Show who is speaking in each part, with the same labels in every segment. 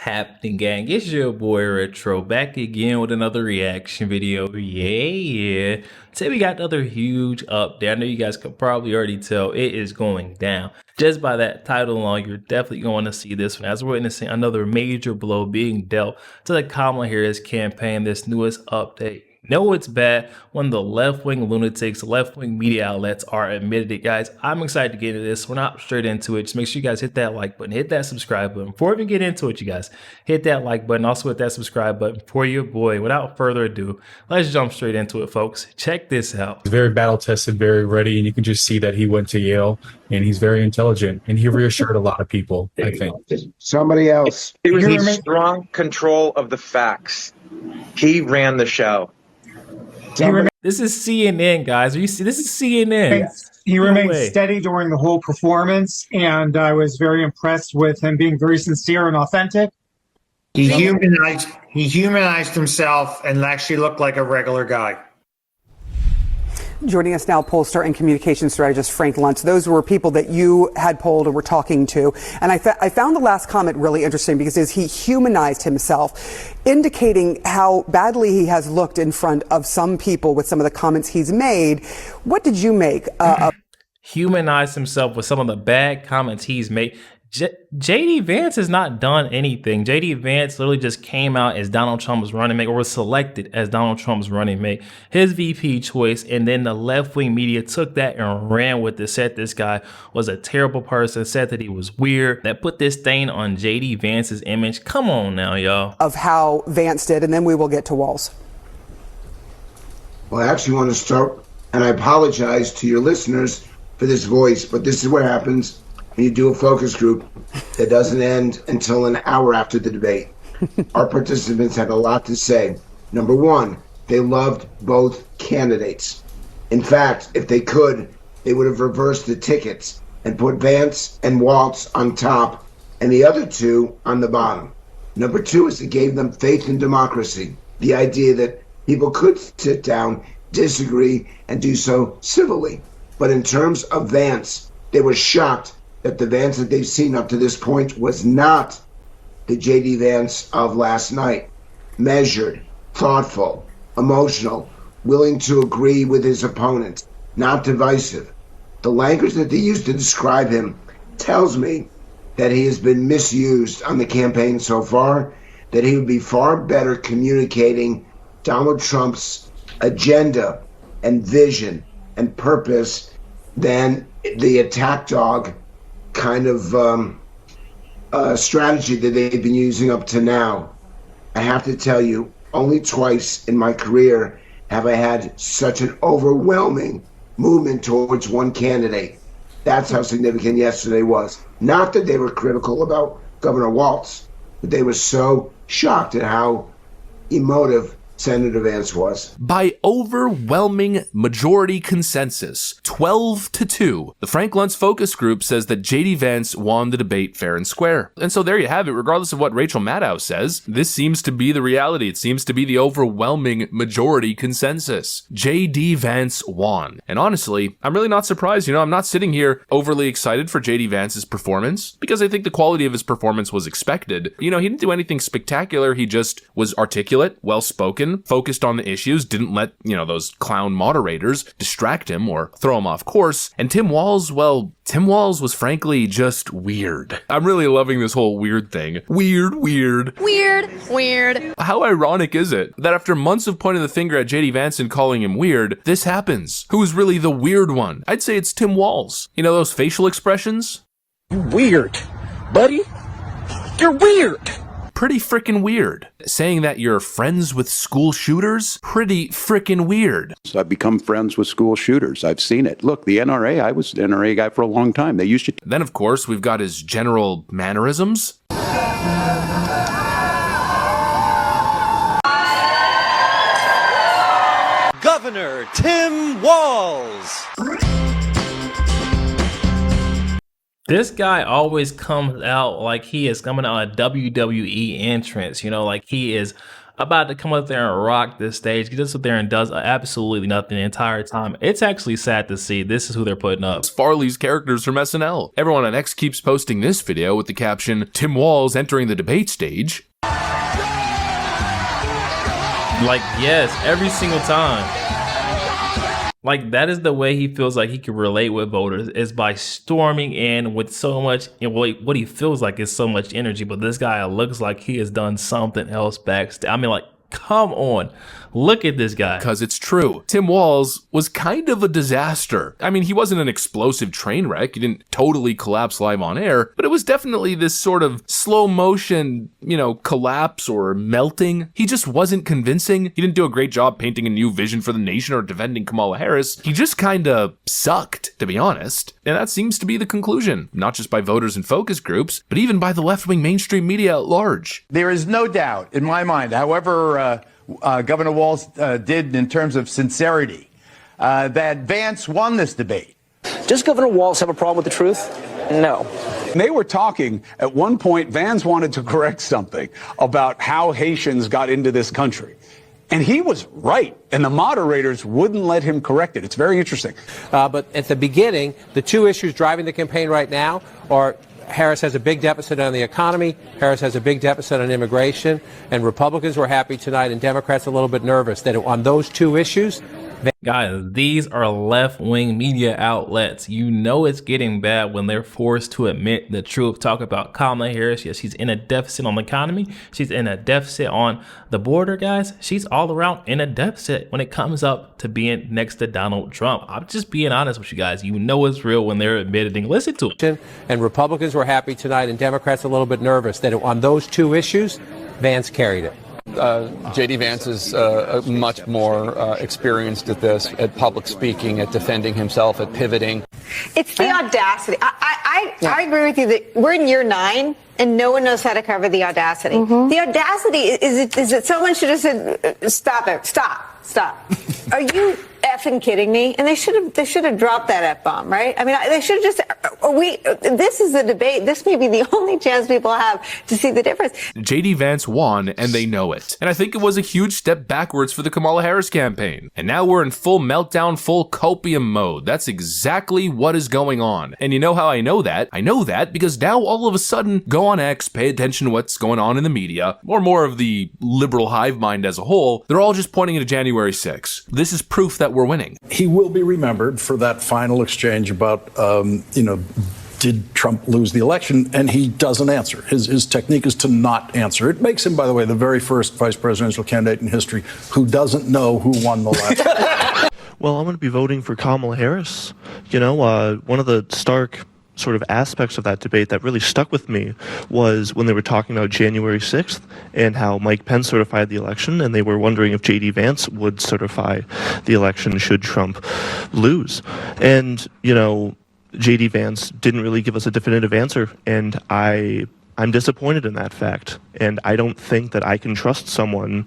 Speaker 1: happening, gang? It's your boy Retro back again with another reaction video. Yeah. Today we got another huge update. I know you guys could probably already tell it is going down. Just by that title alone, you're definitely going to see this one as we're witnessing another major blow being dealt to the Kamala Harris campaign. This newest update. No, it's bad when the left-wing lunatics, left-wing media outlets are admitted it, guys. I'm excited to get into this. We're not straight into it. Just make sure you guys hit that like button, hit that subscribe button. Before we even get into it, you guys, hit that like button, also hit that subscribe button for your boy. Without further ado, let's jump straight into it, folks. Check this out.
Speaker 2: He's very battle-tested, very ready, and you can just see that he went to Yale, and he's very intelligent, and he reassured a lot of people, I think.
Speaker 3: Somebody else.
Speaker 4: It was in strong control of the facts. He ran the show.
Speaker 1: This is CNN, guys. Are you see? This is CNN.
Speaker 5: He remained steady during the whole performance, and I was very impressed with him being very sincere and authentic.
Speaker 6: He humanized himself and actually looked like a regular guy.
Speaker 7: Joining us now, pollster and communications strategist Frank Luntz. Those were people that you had polled or were talking to. And I found the last comment really interesting because he humanized himself, indicating how badly he has looked in front of some people with some of the comments he's made. What did you make of
Speaker 1: humanized himself with some of the bad comments he's made? JD Vance has not done anything. JD Vance literally just came out as Donald Trump's running mate, or was selected as Donald Trump's running mate, his VP choice, and then the left-wing media took that and ran with it, said this guy was a terrible person, said that he was weird, that put this stain on JD Vance's image. Come on now, y'all.
Speaker 7: Of how Vance did, and then we will get to Walz.
Speaker 3: Well, I actually want to start, and I apologize to your listeners for this voice, but this is what happens when you do a focus group that doesn't end until an hour after the debate. Our participants had a lot to say. Number one, they loved both candidates. In fact, if they could, they would have reversed the tickets and put Vance and Walz on top and the other two on the bottom. Number two is it gave them faith in democracy. The idea that people could sit down, disagree, and do so civilly. But in terms of Vance, they were shocked that the Vance that they've seen up to this point was not the JD Vance of last night. Measured, thoughtful, emotional, willing to agree with his opponents, not divisive. The language that they used to describe him tells me that he has been misused on the campaign so far, that he would be far better communicating Donald Trump's agenda and vision and purpose than the attack dog kind of strategy that they've been using up to now. I have to tell you, only twice in my career have I had such an overwhelming movement towards one candidate. That's how significant yesterday was. Not that they were critical about Governor Walz, but they were so shocked at how emotive Senator Vance was.
Speaker 8: By overwhelming majority consensus, 12-2, the Frank Luntz focus group says that JD Vance won the debate fair and square. And so there you have it. Regardless of what Rachel Maddow says, this seems to be the reality. It seems to be the overwhelming majority consensus. JD Vance won. And honestly, I'm really not surprised. You know, I'm not sitting here overly excited for JD Vance's performance because I think the quality of his performance was expected. You know, he didn't do anything spectacular. He just was articulate, well-spoken, focused on the issues, didn't let, you know, those clown moderators distract him or throw him off course. And Tim Walz, well, Tim Walz was frankly just weird. I'm really loving this whole weird thing. Weird. How ironic is it that after months of pointing the finger at JD Vance and calling him weird, this happens? Who's really the weird one? I'd say it's Tim Walz. You know those facial expressions?
Speaker 9: You weird, buddy. You're weird.
Speaker 8: Pretty frickin' weird. Saying that you're friends with school shooters? Pretty frickin' weird.
Speaker 10: So I've become friends with school shooters. I've seen it. Look, the NRA, I was the NRA guy for a long time. They used to.
Speaker 8: Then, of course, we've got his general mannerisms.
Speaker 9: Governor Tim Walz.
Speaker 1: This guy always comes out like he is coming out a WWE entrance, you know, like he is about to come up there and rock this stage. He just up there and does absolutely nothing the entire time. It's actually sad to see. This is who they're putting up.
Speaker 8: Farley's characters from SNL. Everyone on X keeps posting this video with the caption, Tim Walz entering the debate stage.
Speaker 1: Like, yes, every single time. Like, that is the way he feels like he can relate with voters, is by storming in with so much, what he feels like is so much energy. But this guy looks like he has done something else backstage. I mean, like, come on. Look at this guy.
Speaker 8: Because it's true. Tim Walz was kind of a disaster. I mean, he wasn't an explosive train wreck. He didn't totally collapse live on air, but it was definitely this sort of slow motion, collapse or melting. He just wasn't convincing. He didn't do a great job painting a new vision for the nation or defending Kamala Harris. He just kind of sucked, to be honest. And that seems to be the conclusion, not just by voters and focus groups, but even by the left-wing mainstream media at large.
Speaker 11: There is no doubt in my mind, however Governor Walz did in terms of sincerity, that Vance won this debate.
Speaker 9: Does Governor Walz have a problem with the truth? No.
Speaker 10: They were talking, at one point, Vance wanted to correct something about how Haitians got into this country. And he was right, and the moderators wouldn't let him correct it. It's very interesting.
Speaker 12: But at the beginning, the two issues driving the campaign right now are Harris has a big deficit on the economy, Harris has a big deficit on immigration, and Republicans were happy tonight and Democrats a little bit nervous that on those two issues.
Speaker 1: Guys, these are left-wing media outlets. You know it's getting bad when they're forced to admit the truth. Talk about Kamala Harris. Yes, she's in a deficit on the economy. She's in a deficit on the border, guys. She's all around in a deficit when it comes up to being next to Donald Trump. I'm just being honest with you guys. You know it's real when they're admitting. Listen to it.
Speaker 12: And Republicans were happy tonight and Democrats a little bit nervous that on those two issues, Vance carried it.
Speaker 13: J.D. Vance is much more experienced at this, at public speaking, at defending himself, at pivoting.
Speaker 14: It's the audacity. I agree with you that we're in year 9 and no one knows how to cover the audacity. The audacity is that someone should have said, stop it, stop. Are you effing kidding me? And they should have dropped that F-bomb, right? I mean, they should have just, this is a debate. This may be the only chance people have to see the difference.
Speaker 8: J.D. Vance won, and they know it. And I think it was a huge step backwards for the Kamala Harris campaign. And now we're in full meltdown, full copium mode. That's exactly what is going on. And you know how I know that? I know that because now all of a sudden, go on X, pay attention to what's going on in the media, or more of the liberal hive mind as a whole. They're all just pointing to January 6th. This is proof that we're winning.
Speaker 15: He will be remembered for that final exchange about, did Trump lose the election? And he doesn't answer. His technique is to not answer. It makes him, by the way, the very first vice presidential candidate in history who doesn't know who won the last.
Speaker 16: Well, I'm going to be voting for Kamala Harris. One of the stark sort of aspects of that debate that really stuck with me was when they were talking about January 6th and how Mike Pence certified the election, and they were wondering if J.D. Vance would certify the election should Trump lose. And, J.D. Vance didn't really give us a definitive answer, and I'm disappointed in that fact. And I don't think that I can trust someone,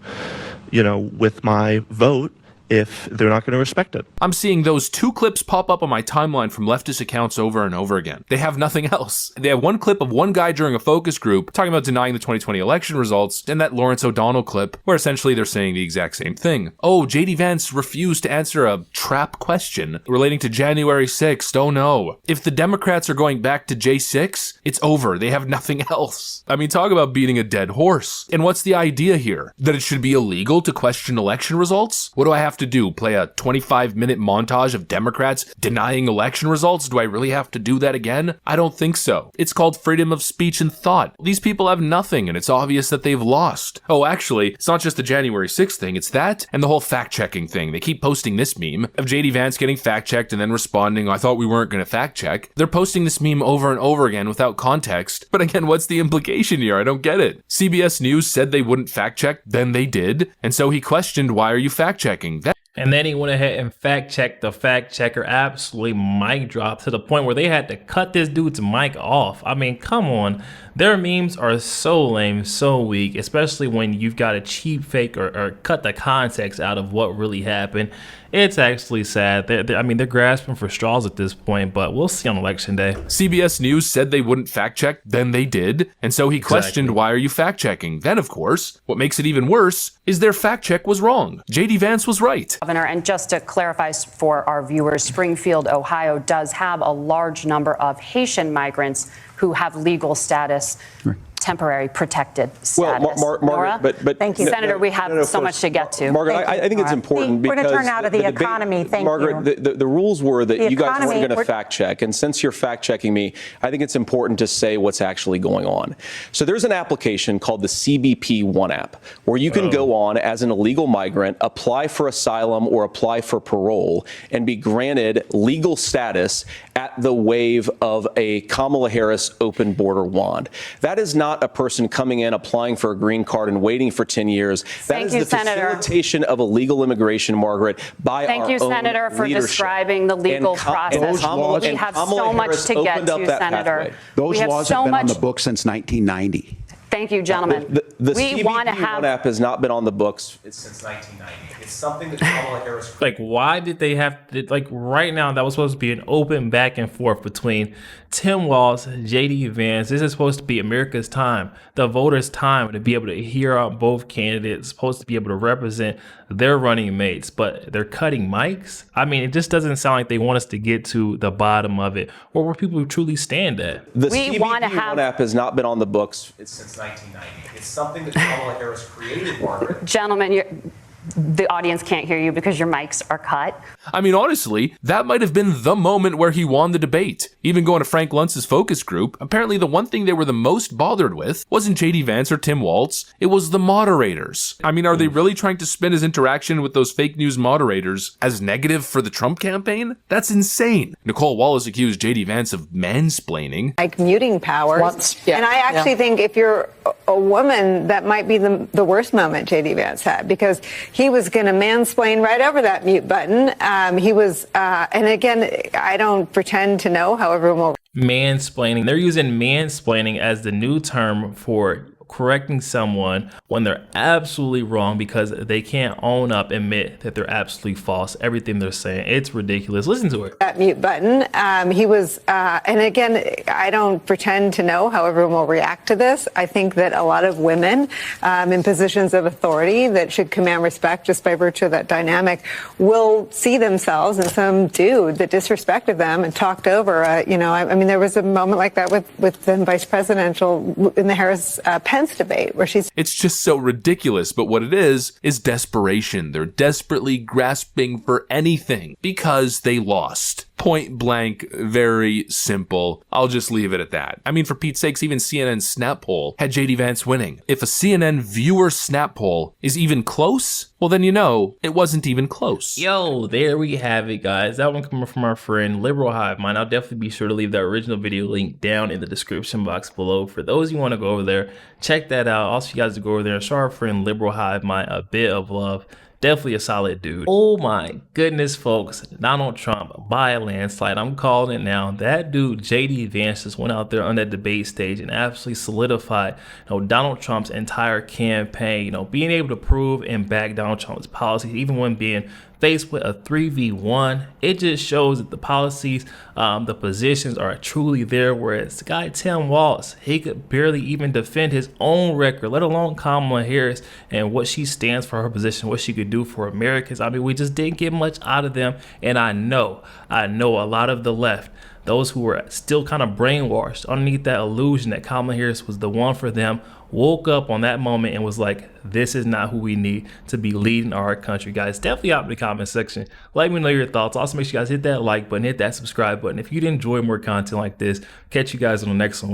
Speaker 16: with my vote if they're not going to respect it.
Speaker 8: I'm seeing those two clips pop up on my timeline from leftist accounts over and over again. They have nothing else. They have one clip of one guy during a focus group talking about denying the 2020 election results, and that Lawrence O'Donnell clip where essentially they're saying the exact same thing. Oh, J.D. Vance refused to answer a trap question relating to January 6th. Oh no. If the Democrats are going back to J6, it's over. They have nothing else. I mean, talk about beating a dead horse. And what's the idea here? That it should be illegal to question election results? What do I have to do? Play a 25-minute montage of Democrats denying election results? Do I really have to do that again? I don't think so. It's called freedom of speech and thought. These people have nothing, and it's obvious that they've lost. Oh, actually, it's not just the January 6th thing. It's that and the whole fact-checking thing. They keep posting this meme of J.D. Vance getting fact-checked and then responding, I thought we weren't going to fact-check. They're posting this meme over and over again without context. But again, what's the implication here? I don't get it. CBS News said they wouldn't fact-check, then they did. And so he questioned, why are you fact-checking?
Speaker 1: And then he went ahead and fact-checked the fact-checker. Absolutely mic drop to the point where they had to cut this dude's mic off. I mean, come on. Their memes are so lame, so weak, especially when you've got a cheap fake or cut the context out of what really happened. It's actually sad. I mean, they're grasping for straws at this point, but we'll see on election day.
Speaker 8: CBS News said they wouldn't fact check, then they did. And so he questioned, why are you fact checking? Then, of course, what makes it even worse is their fact check was wrong. JD Vance was right.
Speaker 17: Governor, and just to clarify for our viewers, Springfield, Ohio does have a large number of Haitian migrants who have legal status. Temporary protected status.
Speaker 18: Well, Margaret, but
Speaker 17: thank you, Senator. We have so much to get to.
Speaker 18: Margaret, I think it's important because
Speaker 19: we're going to turn out of the economy. Thank
Speaker 18: Margaret,
Speaker 19: you.
Speaker 18: The rules were that you guys weren't going to fact check, and since you're fact checking me, I think it's important to say what's actually going on. So there's an application called the CBP One app, where you can go on as an illegal migrant, apply for asylum or apply for parole, and be granted legal status at the wave of a Kamala Harris open border wand. That is not a person coming in, applying for a green card and waiting for 10 years. That is the facilitation of illegal immigration, Margaret, by our own leadership.
Speaker 17: Thank you, Senator, for describing the legal process. We have so much to get to, Senator.
Speaker 20: Those laws have been on the books since 1990.
Speaker 17: Thank you, gentlemen.
Speaker 18: The CBP One app has not been on the books since 1990. It's something that Kamala Harris.
Speaker 1: Like, why did they have to, like, right now, that was supposed to be an open back and forth between Tim Walz, JD Vance. This is supposed to be America's time, the voters' time to be able to hear out both candidates, supposed to be able to represent their running mates, but they're cutting mics. I mean, it just doesn't sound like they want us to get to the bottom of it, or where people truly stand at.
Speaker 18: The CBP One app has not been on the books since 1990. It's something that Kamala Harris created, Margaret.
Speaker 17: Gentlemen, the audience can't hear you because your mics are cut.
Speaker 8: I mean, honestly, that might have been the moment where he won the debate. Even going to Frank Luntz's focus group, apparently the one thing they were the most bothered with wasn't JD Vance or Tim Walz, it was the moderators. I mean, are they really trying to spin his interaction with those fake news moderators as negative for the Trump campaign? That's insane. Nicole Wallace accused JD Vance of mansplaining.
Speaker 14: Like muting powers. And I actually think if you're a woman, that might be the worst moment JD Vance had, because he was going to mansplain right over that mute button. He was, and again, I don't pretend to know how everyone will.
Speaker 1: Mansplaining. They're using mansplaining as the new term for correcting someone when they're absolutely wrong because they can't own up, admit that they're absolutely false. Everything they're saying, it's ridiculous. Listen to it.
Speaker 14: That mute button. He was, and again, I don't pretend to know how everyone will react to this. I think that a lot of women in positions of authority that should command respect just by virtue of that dynamic will see themselves in some dude that disrespected them and talked over. I mean, there was a moment like that with then Vice Presidential in the Harris-Pence debate where she's.
Speaker 8: It's just so ridiculous, but what it is desperation. They're desperately grasping for anything because they lost. Point blank, very simple. I'll just leave it at that. I mean, for Pete's sakes, even CNN's snap poll had JD Vance winning. If a CNN viewer snap poll is even close, well then you know it wasn't even close.
Speaker 1: Yo, there we have it, guys. That one coming from our friend Liberal Hive Mind. I'll definitely be sure to leave that original video link down in the description box below. For those who want to go over there, check that out. Also, you guys to go over there and show our friend Liberal Hive Mind a bit of love. Definitely a solid dude. Oh my goodness, folks. Donald Trump by a landslide. I'm calling it now. That dude, JD Vance, just went out there on that debate stage and absolutely solidified, Donald Trump's entire campaign. Being able to prove and back Donald Trump's policies, even when being faced with a 3v1, it just shows that the policies, the positions are truly there. Whereas the guy Tim Walz, he could barely even defend his own record, let alone Kamala Harris and what she stands for, her position, what she could do for Americans. I mean, we just didn't get much out of them. And I know a lot of the left, those who were still kind of brainwashed underneath that illusion that Kamala Harris was the one for them, woke up on that moment and was like, this is not who we need to be leading our country. Guys, definitely out in the comment section, let me know your thoughts. Also, make sure you guys hit that like button, hit that subscribe button if you'd enjoy more content like this. Catch you guys on the next one.